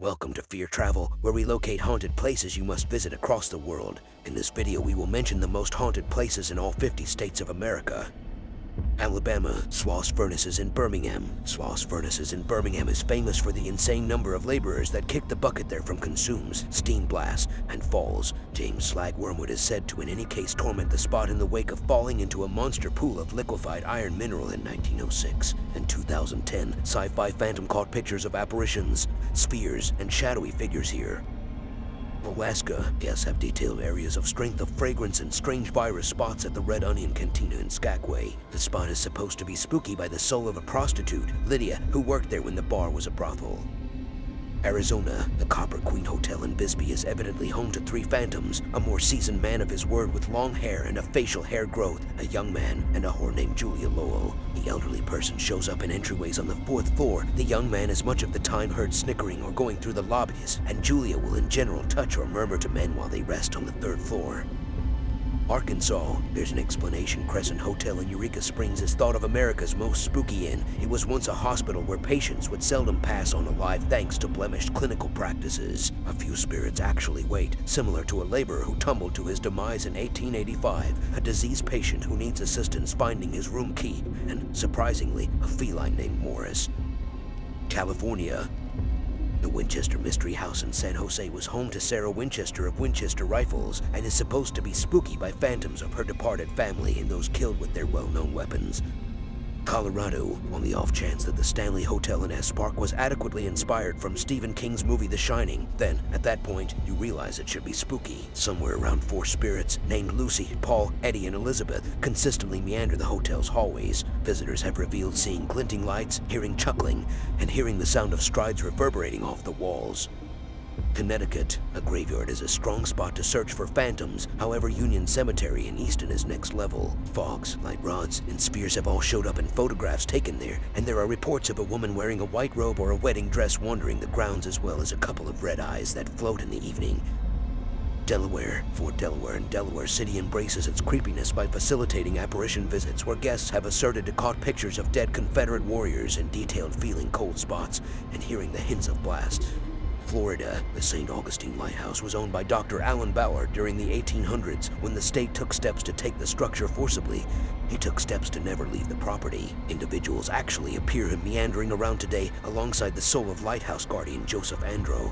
Welcome to Fear Travel, where we locate haunted places you must visit across the world. In this video, we will mention the most haunted places in all 50 states of America. Alabama, Swass Furnaces in Birmingham. Swass Furnaces in Birmingham is famous for the insane number of laborers that kick the bucket there from consumes, steam blasts, and falls. James Slag Wormwood is said to in any case torment the spot in the wake of falling into a monster pool of liquefied iron mineral in 1906. In 2010, Sci-Fi Phantom caught pictures of apparitions, spheres, and shadowy figures here. Alaska, guests have detailed areas of strength of fragrance and strange virus spots at the Red Onion Cantina in Skagway. The spot is supposed to be spooky by the soul of a prostitute, Lydia, who worked there when the bar was a brothel. Arizona, the Copper Queen Hotel in Bisbee is evidently home to 3 phantoms, a more seasoned man of his word with long hair and a facial hair growth, a young man, and a whore named Julia Lowell. The elderly person shows up in entryways on the 4th floor. The young man is much of the time heard snickering or going through the lobbies, and Julia will in general touch or murmur to men while they rest on the 3rd floor. Arkansas, there's an explanation Crescent Hotel in Eureka Springs is thought of America's most spooky inn. It was once a hospital where patients would seldom pass on alive thanks to blemished clinical practices. A few spirits actually wait, similar to a laborer who tumbled to his demise in 1885, a diseased patient who needs assistance finding his room key, and surprisingly, a feline named Morris. California. The Winchester Mystery House in San Jose was home to Sarah Winchester of Winchester Rifles and is supposed to be spooky by phantoms of her departed family and those killed with their well-known weapons. Colorado, on the off chance that the Stanley Hotel in S Park was adequately inspired from Stephen King's movie The Shining, then, at that point, you realize it should be spooky. Somewhere around 4 spirits, named Lucy, Paul, Eddie, and Elizabeth, consistently meander the hotel's hallways. Visitors have revealed seeing glinting lights, hearing chuckling, and hearing the sound of strides reverberating off the walls. Connecticut, a graveyard is a strong spot to search for phantoms. However, Union Cemetery in Easton is next level. Fogs, light rods, and spheres have all showed up in photographs taken there, and there are reports of a woman wearing a white robe or a wedding dress wandering the grounds, as well as a couple of red eyes that float in the evening. Delaware. Fort Delaware in Delaware City embraces its creepiness by facilitating apparition visits where guests have asserted to caught pictures of dead Confederate warriors and detailed feeling cold spots and hearing the hints of blasts. Florida, the St. Augustine Lighthouse was owned by Dr. Allen Bauer during the 1800s when the state took steps to take the structure forcibly. He took steps to never leave the property. Individuals actually appear meandering around today alongside the soul of lighthouse guardian Joseph Andro.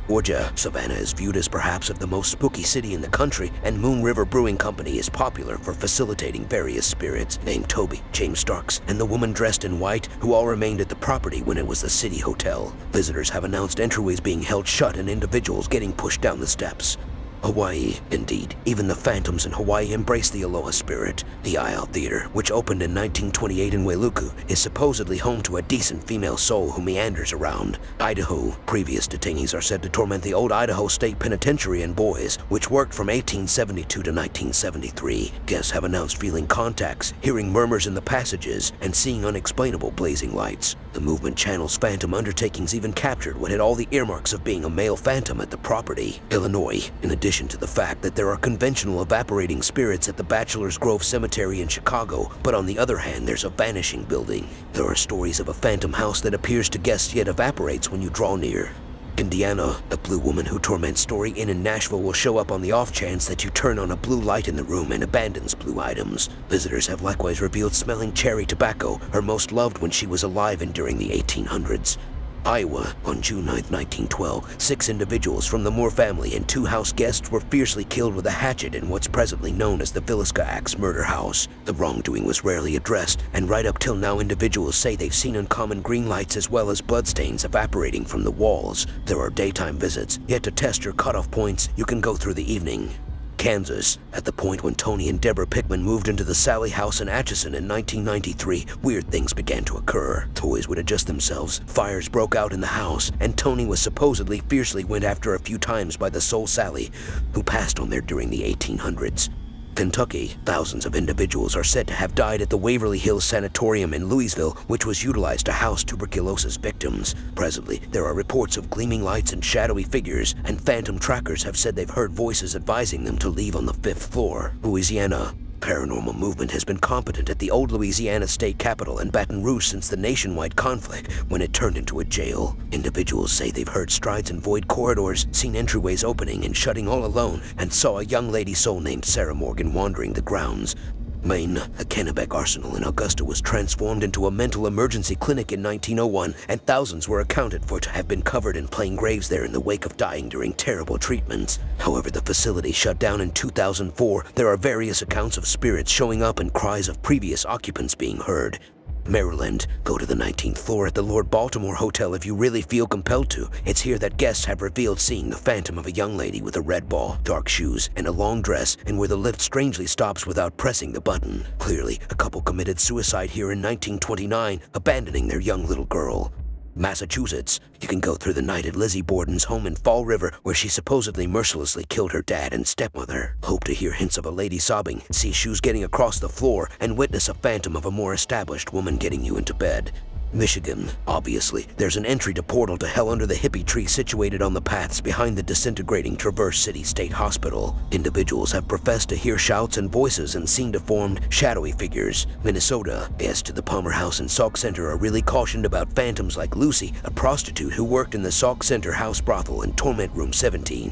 Georgia, Savannah is viewed as perhaps of the most spooky city in the country, and Moon River Brewing Company is popular for facilitating various spirits named Toby, James Starks, and the woman dressed in white, who all remained at the property when it was the City Hotel. Visitors have announced entryways being held shut and individuals getting pushed down the steps. Hawaii, indeed. Even the phantoms in Hawaii embrace the Aloha spirit. The Isle Theater, which opened in 1928 in Wailuku, is supposedly home to a decent female soul who meanders around. Idaho. Previous detainees are said to torment the old Idaho State Penitentiary and boys, which worked from 1872 to 1973. Guests have announced feeling contacts, hearing murmurs in the passages, and seeing unexplainable blazing lights. The movement channel's phantom undertakings even captured what had all the earmarks of being a male phantom at the property. Illinois. In addition to the fact that there are conventional evaporating spirits at the Bachelor's Grove Cemetery in Chicago, but on the other hand, there's a vanishing building. There are stories of a phantom house that appears to guests yet evaporates when you draw near. Indiana, the blue woman who torments Story Inn in Nashville will show up on the off chance that you turn on a blue light in the room and abandons blue items. Visitors have likewise revealed smelling cherry tobacco, her most loved when she was alive and during the 1800s. Iowa, on June 9, 1912, 6 individuals from the Moore family and 2 house guests were fiercely killed with a hatchet in what's presently known as the Villisca Axe murder house. The wrongdoing was rarely addressed, and right up till now individuals say they've seen uncommon green lights as well as bloodstains evaporating from the walls. There are daytime visits, yet to test your cutoff points, you can go through the evening. Kansas. At the point when Tony and Deborah Pickman moved into the Sally House in Atchison in 1993, weird things began to occur. Toys would adjust themselves, fires broke out in the house, and Tony was supposedly fiercely went after a few times by the soul Sally, who passed on there during the 1800s. Kentucky, thousands of individuals are said to have died at the Waverly Hills Sanatorium in Louisville, which was utilized to house tuberculosis victims. Presently, there are reports of gleaming lights and shadowy figures, and phantom trackers have said they've heard voices advising them to leave on the 5th floor. Louisiana. paranormal movement has been competent at the old Louisiana state capitol in Baton Rouge since the nationwide conflict when it turned into a jail. Individuals say they've heard strides in void corridors, seen entryways opening and shutting all alone, and saw a young lady soul named Sarah Morgan wandering the grounds. Maine, the Kennebec Arsenal in Augusta was transformed into a mental emergency clinic in 1901, and thousands were accounted for to have been covered in plain graves there in the wake of dying during terrible treatments. However, the facility shut down in 2004. There are various accounts of spirits showing up and cries of previous occupants being heard. Maryland, go to the 19th floor at the Lord Baltimore Hotel if you really feel compelled to. It's here that guests have revealed seeing the phantom of a young lady with a red ball, dark shoes, and a long dress, and where the lift strangely stops without pressing the button. Clearly, a couple committed suicide here in 1929, abandoning their young little girl. Massachusetts, you can go through the night at Lizzie Borden's home in Fall River, where she supposedly mercilessly killed her dad and stepmother. Hope to hear hints of a lady sobbing, see shoes getting across the floor, and witness a phantom of a more established woman getting you into bed. Michigan, obviously, there's an entry to portal to hell under the hippie tree situated on the paths behind the disintegrating Traverse City State Hospital. Individuals have professed to hear shouts and voices and seen deformed, shadowy figures. Minnesota, guests to the Palmer House and Sauk Center are really cautioned about phantoms like Lucy, a prostitute who worked in the Sauk Center house brothel in Torment Room 17.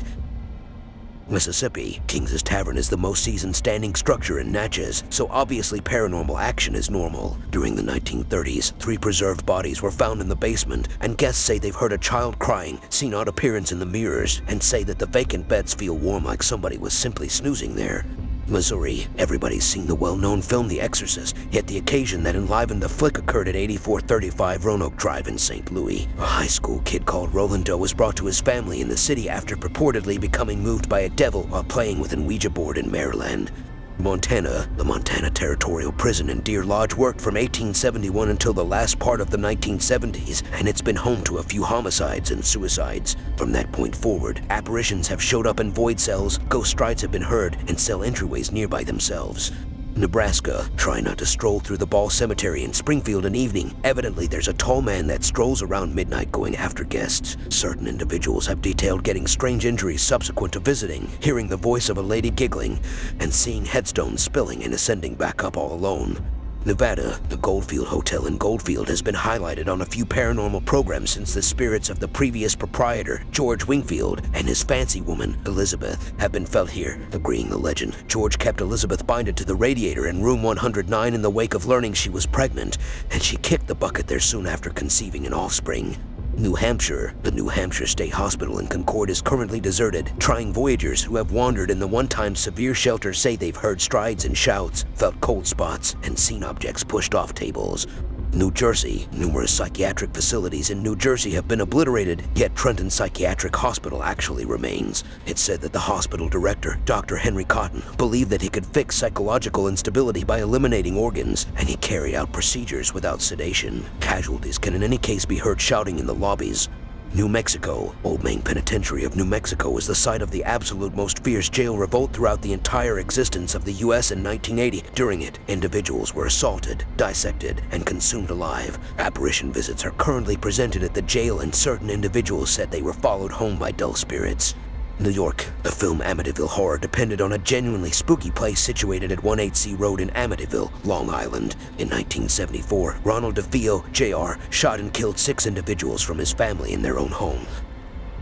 Mississippi, King's Tavern is the most seasoned standing structure in Natchez, so obviously paranormal action is normal. During the 1930s, 3 preserved bodies were found in the basement, and guests say they've heard a child crying, seen odd appearance in the mirrors, and say that the vacant beds feel warm like somebody was simply snoozing there. Missouri, everybody's seen the well-known film The Exorcist, yet the occasion that enlivened the flick occurred at 8435 Roanoke Drive in St. Louis. A high school kid called Roland Doe was brought to his family in the city after purportedly becoming moved by a devil while playing with an Ouija board in Maryland. Montana, the Montana Territorial Prison in Deer Lodge worked from 1871 until the last part of the 1970s, and it's been home to a few homicides and suicides. From that point forward, apparitions have showed up in void cells, ghost strides have been heard, and cell entryways nearby themselves. Nebraska, try not to stroll through the Ball Cemetery in Springfield an evening. Evidently, there's a tall man that strolls around midnight going after guests. Certain individuals have detailed getting strange injuries subsequent to visiting, hearing the voice of a lady giggling, and seeing headstones spilling and ascending back up all alone. Nevada, the Goldfield Hotel in Goldfield has been highlighted on a few paranormal programs since the spirits of the previous proprietor, George Wingfield, and his fancy woman, Elizabeth, have been felt here. Agreeing the legend, George kept Elizabeth binded to the radiator in room 109 in the wake of learning she was pregnant, and she kicked the bucket there soon after conceiving an offspring. New Hampshire, the New Hampshire State Hospital in Concord is currently deserted. Trying voyagers who have wandered in the one-time severe shelter say they've heard strides and shouts, felt cold spots, and seen objects pushed off tables. New Jersey, numerous psychiatric facilities in New Jersey have been obliterated, yet Trenton Psychiatric Hospital actually remains. It's said that the hospital director, Dr. Henry Cotton, believed that he could fix psychological instability by eliminating organs, and he carried out procedures without sedation. Casualties can in any case be heard shouting in the lobbies. New Mexico, Old Main Penitentiary of New Mexico is the site of the absolute most fierce jail revolt throughout the entire existence of the U.S. in 1980. During it, individuals were assaulted, dissected, and consumed alive. Apparition visits are currently presented at the jail, and certain individuals said they were followed home by dull spirits. New York, the film Amityville Horror depended on a genuinely spooky place situated at 18C Road in Amityville, Long Island. In 1974, Ronald DeFeo, Jr., shot and killed 6 individuals from his family in their own home.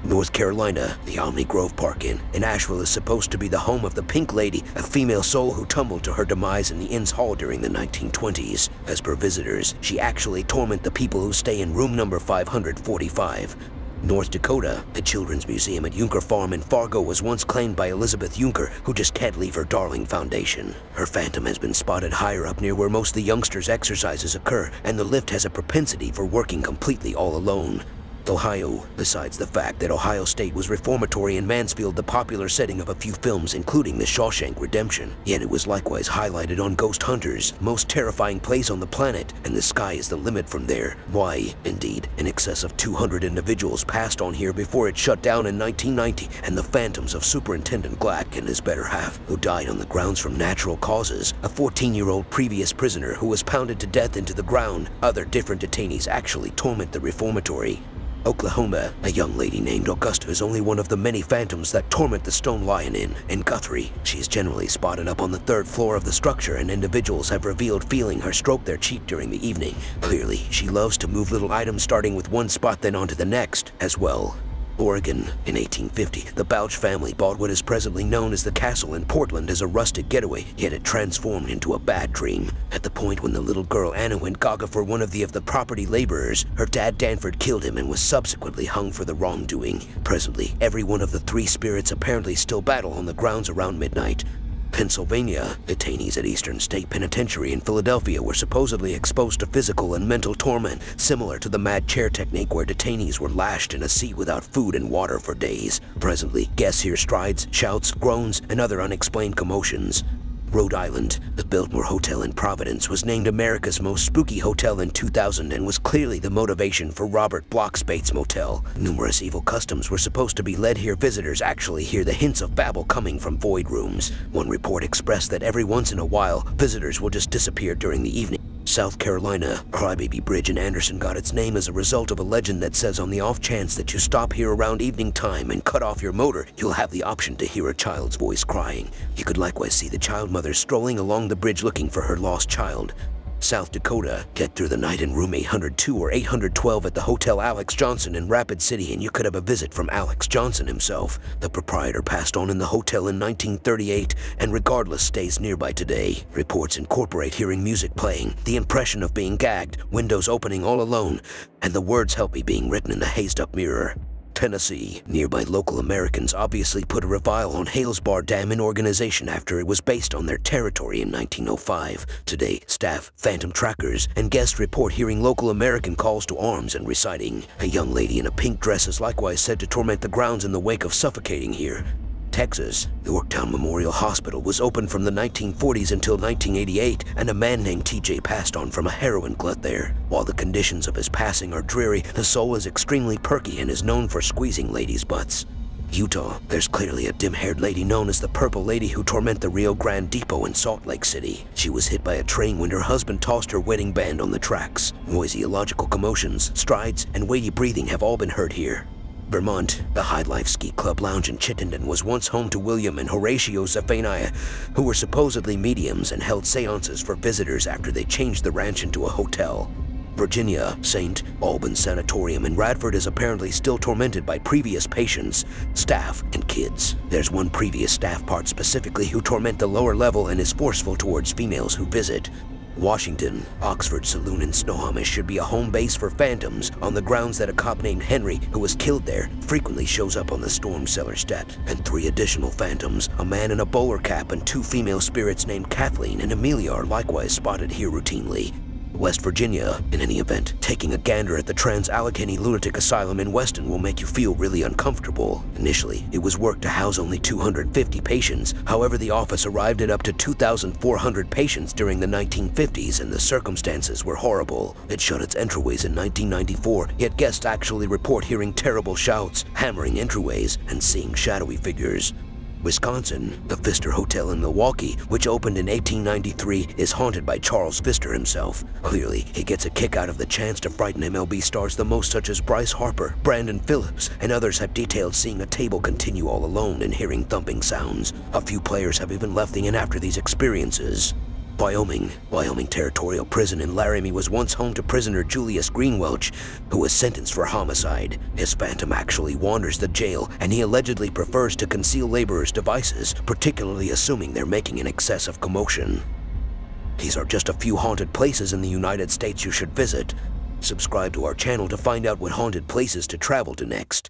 North Carolina, the Omni Grove Park Inn in Asheville is supposed to be the home of the Pink Lady, a female soul who tumbled to her demise in the inn's hall during the 1920s. As per visitors, she actually tormented the people who stay in room number 545. North Dakota, the Children's Museum at Junker Farm in Fargo was once claimed by Elizabeth Junker, who just can't leave her darling foundation. Her phantom has been spotted higher up near where most of the youngsters' exercises occur, and the lift has a propensity for working completely all alone. Ohio, besides the fact that Ohio State was reformatory in Mansfield, the popular setting of a few films including The Shawshank Redemption, yet it was likewise highlighted on Ghost Hunters, most terrifying place on the planet, and the sky is the limit from there. Why, indeed, in excess of 200 individuals passed on here before it shut down in 1990, and the phantoms of Superintendent Glack and his better half, who died on the grounds from natural causes, a 14-year-old previous prisoner who was pounded to death into the ground. Other different detainees actually torment the reformatory. Oklahoma, a young lady named Augusta is only one of the many phantoms that torment the Stone Lion Inn in Guthrie. She is generally spotted up on the third floor of the structure, and individuals have revealed feeling her stroke their cheek during the evening. Clearly, she loves to move little items starting with one spot then onto the next as well. Oregon. In 1850, the Balch family bought what is presently known as the castle in Portland as a rustic getaway, yet it transformed into a bad dream. At the point when the little girl Anna went gaga for one of the property laborers, her dad Danford killed him and was subsequently hung for the wrongdoing. Presently, every one of the three spirits apparently still battle on the grounds around midnight. Pennsylvania. Detainees at Eastern State Penitentiary in Philadelphia were supposedly exposed to physical and mental torment, similar to the mad chair technique where detainees were lashed in a seat without food and water for days. Presently, guests hear strides, shouts, groans, and other unexplained commotions. Rhode Island. The Biltmore Hotel in Providence was named America's most spooky hotel in 2000 and was clearly the motivation for Robert Bloch's Bates Motel. Numerous evil customs were supposed to be led here. Visitors actually hear the hints of babble coming from void rooms. One report expressed that every once in a while, visitors will just disappear during the evening. South Carolina. Crybaby Bridge in Anderson got its name as a result of a legend that says on the off chance that you stop here around evening time and cut off your motor, you'll have the option to hear a child's voice crying. You could likewise see the child mother strolling along the bridge looking for her lost child. South Dakota. Get through the night in room 802 or 812 at the Hotel Alex Johnson in Rapid City and you could have a visit from Alex Johnson himself. The proprietor passed on in the hotel in 1938 and regardless stays nearby today. Reports incorporate hearing music playing, the impression of being gagged, windows opening all alone, and the words "help me" being written in the hazed-up mirror. Tennessee. Nearby local Americans obviously put a revile on Hales Bar Dam, an organization after it was based on their territory in 1905. Today, staff, phantom trackers, and guests report hearing local American calls to arms and reciting. A young lady in a pink dress is likewise said to torment the grounds in the wake of suffocating here. Texas. The Yorktown Memorial Hospital was open from the 1940s until 1988, and a man named TJ passed on from a heroin glut there. While the conditions of his passing are dreary, the soul is extremely perky and is known for squeezing ladies' butts. Utah. There's clearly a dim-haired lady known as the Purple Lady who torment the Rio Grande Depot in Salt Lake City. She was hit by a train when her husband tossed her wedding band on the tracks. Noisy illogical commotions, strides, and weighty breathing have all been heard here. Vermont. The High Life Ski Club Lounge in Chittenden was once home to William and Horatio Zephaniah, who were supposedly mediums and held seances for visitors after they changed the ranch into a hotel. Virginia. St. Albans Sanatorium in Radford is apparently still tormented by previous patients, staff, and kids. There's one previous staff part specifically who torment the lower level and is forceful towards females who visit. Washington. Oxford Saloon in Snohomish should be a home base for phantoms on the grounds that a cop named Henry, who was killed there, frequently shows up on the storm cellar stat. And 3 additional phantoms, a man in a bowler cap and 2 female spirits named Kathleen and Amelia are likewise spotted here routinely. West Virginia. In any event, taking a gander at the Trans-Allegheny Lunatic Asylum in Weston will make you feel really uncomfortable. Initially, it was worked to house only 250 patients. However, the office arrived at up to 2,400 patients during the 1950s, and the circumstances were horrible. It shut its entryways in 1994, yet guests actually report hearing terrible shouts, hammering entryways, and seeing shadowy figures. Wisconsin. The Pfister Hotel in Milwaukee, which opened in 1893, is haunted by Charles Pfister himself. Clearly, he gets a kick out of the chance to frighten MLB stars the most, such as Bryce Harper, Brandon Phillips, and others have detailed seeing a table continue all alone and hearing thumping sounds. A few players have even left the inn after these experiences. Wyoming. Wyoming Territorial Prison in Laramie was once home to prisoner Julius Greenwelch, who was sentenced for homicide. His phantom actually wanders the jail, and he allegedly prefers to conceal laborers' devices, particularly assuming they're making an excessive commotion. These are just a few haunted places in the United States you should visit. Subscribe to our channel to find out what haunted places to travel to next.